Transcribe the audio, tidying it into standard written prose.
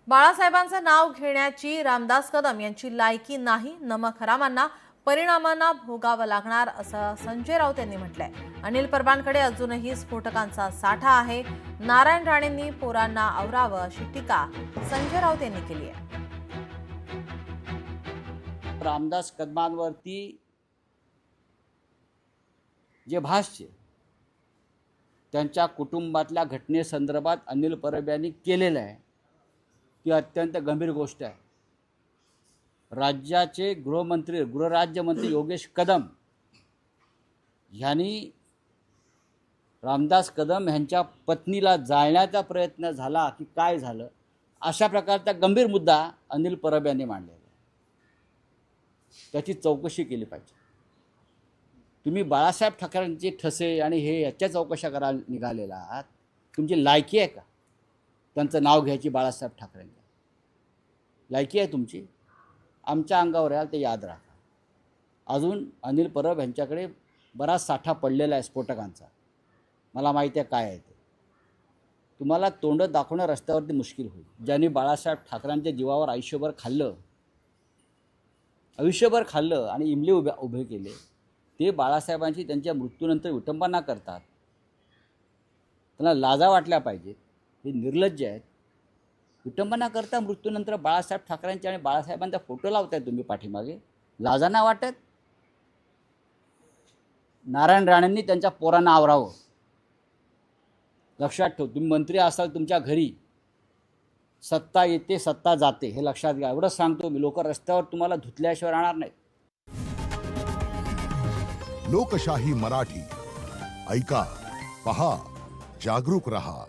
बाळासाहेबांचं नाव घेण्याची रामदास कदम यांची लायकी नाही, नमक हरामांना परिणामांना भोगावं लागणार असं संजय राऊत यांनी म्हटलंय। अनिल परबांकडे अजूनही स्फोटकांचा साठा आहे। नारायण राणेंनी पोरांना आवरावं अशी टीका संजय राऊत यांनी केली आहे। रामदास कदमांवरती जे भाष्य त्यांच्या कुटुंबातल्या घटनेसंदर्भात अनिल परब यांनी केलेलं आहे ती अत्यंत गंभीर गोष्ट आहे। राज्याचे गृहराज्यमंत्री योगेश कदम यांनी रामदास कदम यांच्या पत्नीला जाळण्याचा प्रयत्न झाला की काय झालं अशा प्रकारचा गंभीर मुद्दा अनिल परब यांनी मांडलेला आहे। त्याची चौकशी केली पाहिजे। तुम्ही बाळासाहेब ठाकरेंचे ठसे आणि हे याच्या चौकशा करायला निघालेला आहात। तुमची लायकी आहे का त्यांचं नाव घ्यायची? बाळासाहेब ठाकरेंचं लायकी आहे तुमची? आमच्या अंगावर याल ते याद राखा। अजून अनिल परब यांच्याकडे बराच साठा पडलेला आहे स्फोटकांचा। मला माहिती आहे काय आहे ते। तुम्हाला तोंड दाखवणं रस्त्यावरती मुश्किल होईल। ज्यांनी बाळासाहेब ठाकरेंच्या जीवावर आयुष्यभर खाल्लं आणि इमले उभे केले ते बाळासाहेबांची त्यांच्या मृत्यूनंतर विटंबना करतात। त्यांना लाजा वाटल्या पाहिजेत। हे निर्लज्ज आहेत। विटंबना करता मृत्यूनंतर बाळासाहेब ठाकरेंच्या आणि बाळासाहेबांचा फोटो लावताय तुम्ही पाठीमागे। लाजा नाही वाटत? नारायण राणेंनी त्यांच्या पोरांना आवरावं। लक्षात ठेव, तुम्ही मंत्री असाल, तुमच्या घरी सत्ता येते सत्ता जाते हे लक्षात घ्या। एवढंच सांगतो मी। लोक रस्त्यावर तुम्हाला धुतल्याशिवाय राहणार नाहीत। लोकशाही मराठी ऐका, पहा, जागरूक रहा।